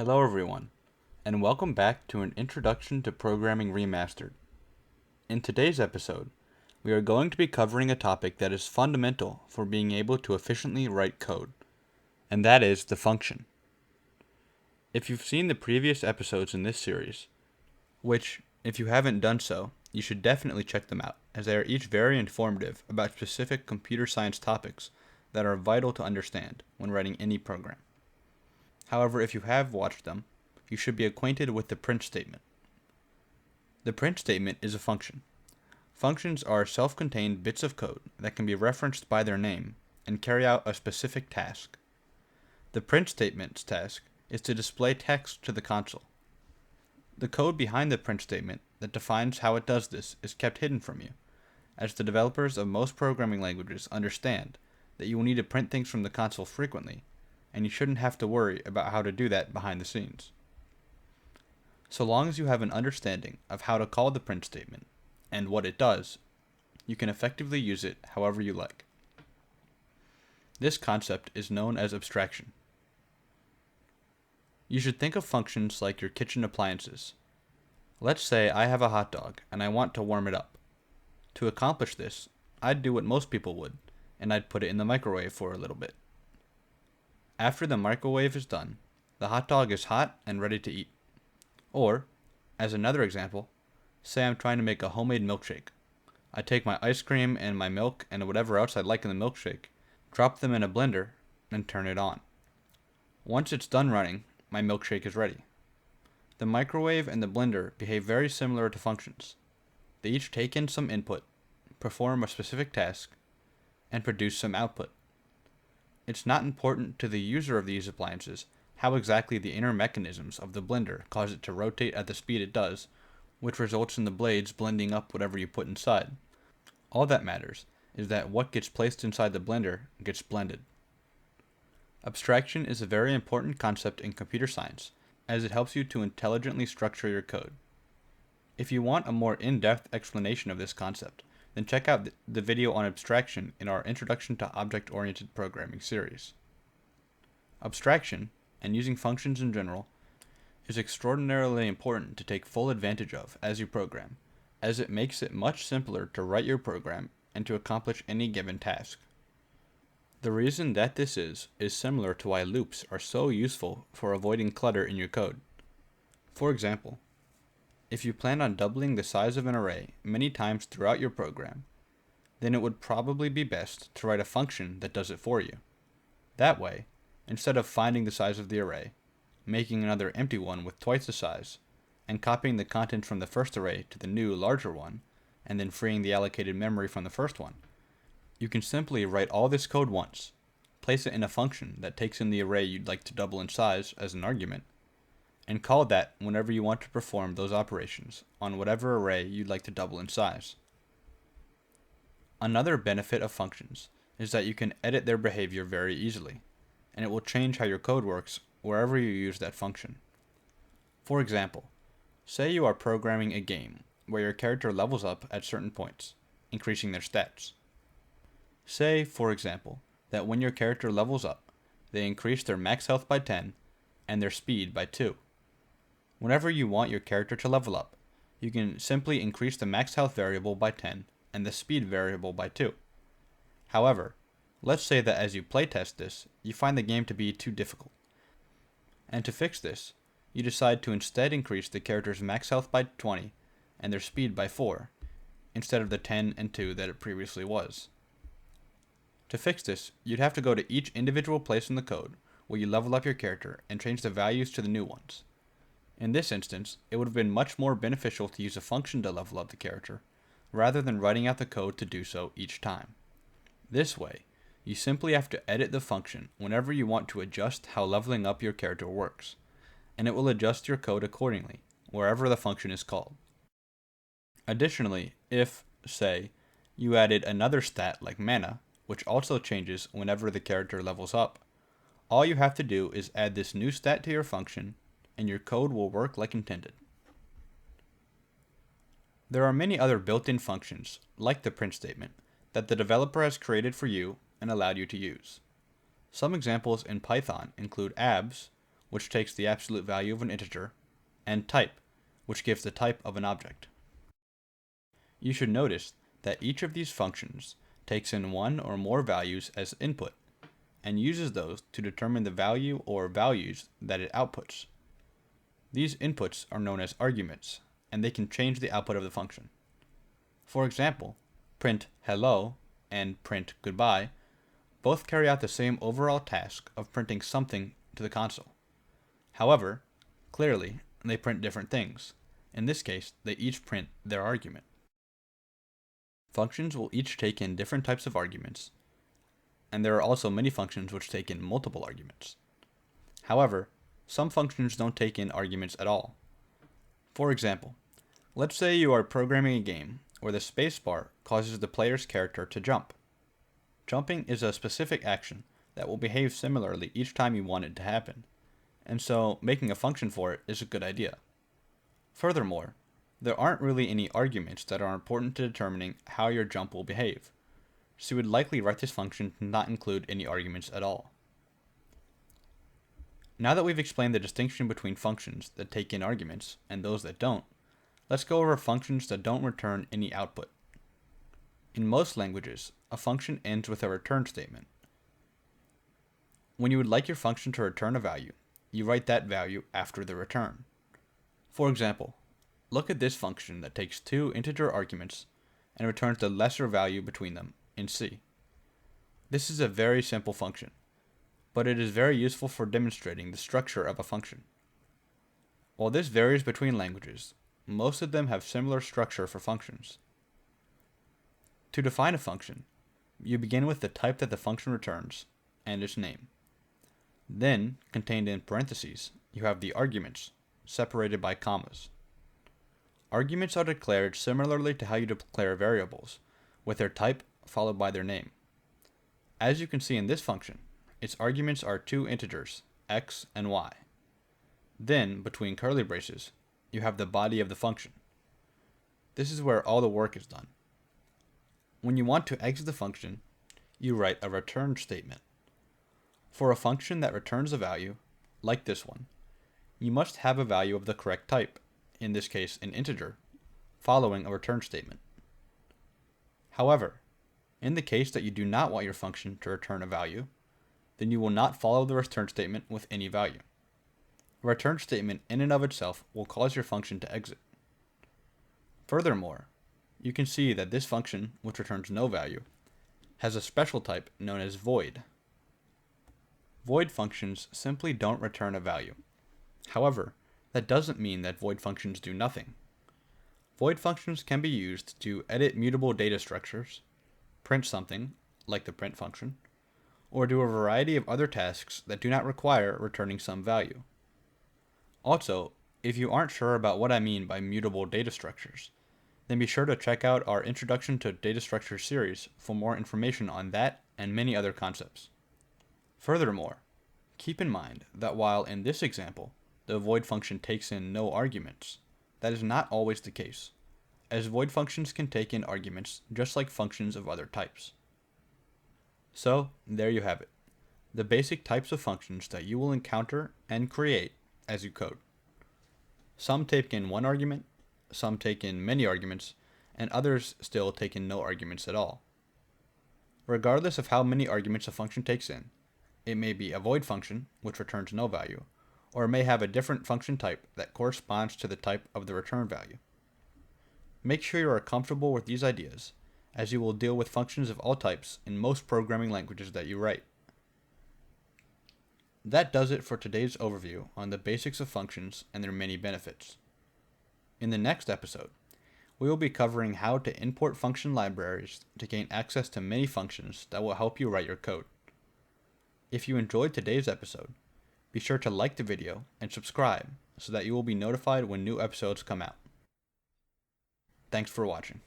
Hello everyone, and welcome back to an Introduction to Programming Remastered. In today's episode, we are going to be covering a topic that is fundamental for being able to efficiently write code, and that is the function. If you've seen the previous episodes in this series, which, if you haven't done so, you should definitely check them out, as they are each very informative about specific computer science topics that are vital to understand when writing any program. However, if you have watched them, you should be acquainted with the print statement. The print statement is a function. Functions are self-contained bits of code that can be referenced by their name and carry out a specific task. The print statement's task is to display text to the console. The code behind the print statement that defines how it does this is kept hidden from you, as the developers of most programming languages understand that you will need to print things from the console frequently, and you shouldn't have to worry about how to do that behind the scenes. So long as you have an understanding of how to call the print statement and what it does, you can effectively use it however you like. This concept is known as abstraction. You should think of functions like your kitchen appliances. Let's say I have a hot dog and I want to warm it up. To accomplish this, I'd do what most people would, and I'd put it in the microwave for a little bit. After the microwave is done, the hot dog is hot and ready to eat. Or, as another example, say I'm trying to make a homemade milkshake. I take my ice cream and my milk and whatever else I'd like in the milkshake, drop them in a blender, and turn it on. Once it's done running, my milkshake is ready. The microwave and the blender behave very similar to functions. They each take in some input, perform a specific task, and produce some output. It's not important to the user of these appliances how exactly the inner mechanisms of the blender cause it to rotate at the speed it does, which results in the blades blending up whatever you put inside. All that matters is that what gets placed inside the blender gets blended. Abstraction is a very important concept in computer science, as it helps you to intelligently structure your code. If you want a more in-depth explanation of this concept, then check out the video on abstraction in our Introduction to Object-Oriented Programming series. Abstraction, and using functions in general, is extraordinarily important to take full advantage of as you program, as it makes it much simpler to write your program and to accomplish any given task. The reason that this is similar to why loops are so useful for avoiding clutter in your code. For example, if you plan on doubling the size of an array many times throughout your program, then it would probably be best to write a function that does it for you. That way, instead of finding the size of the array, making another empty one with twice the size, and copying the contents from the first array to the new, larger one, and then freeing the allocated memory from the first one, you can simply write all this code once, place it in a function that takes in the array you'd like to double in size as an argument, and call that whenever you want to perform those operations on whatever array you'd like to double in size. Another benefit of functions is that you can edit their behavior very easily, and it will change how your code works wherever you use that function. For example, say you are programming a game where your character levels up at certain points, increasing their stats. Say, for example, that when your character levels up, they increase their max health by 10 and their speed by 2. Whenever you want your character to level up, you can simply increase the max health variable by 10 and the speed variable by 2. However, let's say that as you playtest this, you find the game to be too difficult. And to fix this, you decide to instead increase the character's max health by 20 and their speed by 4, instead of the 10 and 2 that it previously was. To fix this, you'd have to go to each individual place in the code where you level up your character and change the values to the new ones. In this instance, it would have been much more beneficial to use a function to level up the character, rather than writing out the code to do so each time. This way, you simply have to edit the function whenever you want to adjust how leveling up your character works, and it will adjust your code accordingly, wherever the function is called. Additionally, if, say, you added another stat like mana, which also changes whenever the character levels up, all you have to do is add this new stat to your function, and your code will work like intended. There are many other built-in functions, like the print statement, that the developer has created for you and allowed you to use. Some examples in Python include abs, which takes the absolute value of an integer, and type, which gives the type of an object. You should notice that each of these functions takes in one or more values as input, and uses those to determine the value or values that it outputs. These inputs are known as arguments, and they can change the output of the function. For example, print hello and print goodbye both carry out the same overall task of printing something to the console. However, clearly, they print different things. In this case, they each print their argument. Functions will each take in different types of arguments, and there are also many functions which take in multiple arguments. However, some functions don't take in arguments at all. For example, let's say you are programming a game where the spacebar causes the player's character to jump. Jumping is a specific action that will behave similarly each time you want it to happen, and so making a function for it is a good idea. Furthermore, there aren't really any arguments that are important to determining how your jump will behave, so you would likely write this function to not include any arguments at all. Now that we've explained the distinction between functions that take in arguments and those that don't, let's go over functions that don't return any output. In most languages, a function ends with a return statement. When you would like your function to return a value, you write that value after the return. For example, look at this function that takes two integer arguments and returns the lesser value between them in C. This is a very simple function, but it is very useful for demonstrating the structure of a function. While this varies between languages, most of them have similar structure for functions. To define a function, you begin with the type that the function returns and its name. Then, contained in parentheses, you have the arguments, separated by commas. Arguments are declared similarly to how you declare variables, with their type followed by their name. As you can see in this function, its arguments are two integers, x and y. Then, between curly braces, you have the body of the function. This is where all the work is done. When you want to exit the function, you write a return statement. For a function that returns a value, like this one, you must have a value of the correct type, in this case an integer, following a return statement. However, in the case that you do not want your function to return a value, then you will not follow the return statement with any value. A return statement in and of itself will cause your function to exit. Furthermore, you can see that this function, which returns no value, has a special type known as void. Void functions simply don't return a value. However, that doesn't mean that void functions do nothing. Void functions can be used to edit mutable data structures, print something, like the print function, or do a variety of other tasks that do not require returning some value. Also, if you aren't sure about what I mean by mutable data structures, then be sure to check out our Introduction to Data Structures series for more information on that and many other concepts. Furthermore, keep in mind that while in this example, the void function takes in no arguments, that is not always the case, as void functions can take in arguments just like functions of other types. So, there you have it, the basic types of functions that you will encounter and create as you code. Some take in one argument, some take in many arguments, and others still take in no arguments at all. Regardless of how many arguments a function takes in, it may be a void function, which returns no value, or it may have a different function type that corresponds to the type of the return value. Make sure you are comfortable with these ideas, as you will deal with functions of all types in most programming languages that you write. That does it for today's overview on the basics of functions and their many benefits. In the next episode, we will be covering how to import function libraries to gain access to many functions that will help you write your code. If you enjoyed today's episode, be sure to like the video and subscribe so that you will be notified when new episodes come out. Thanks for watching.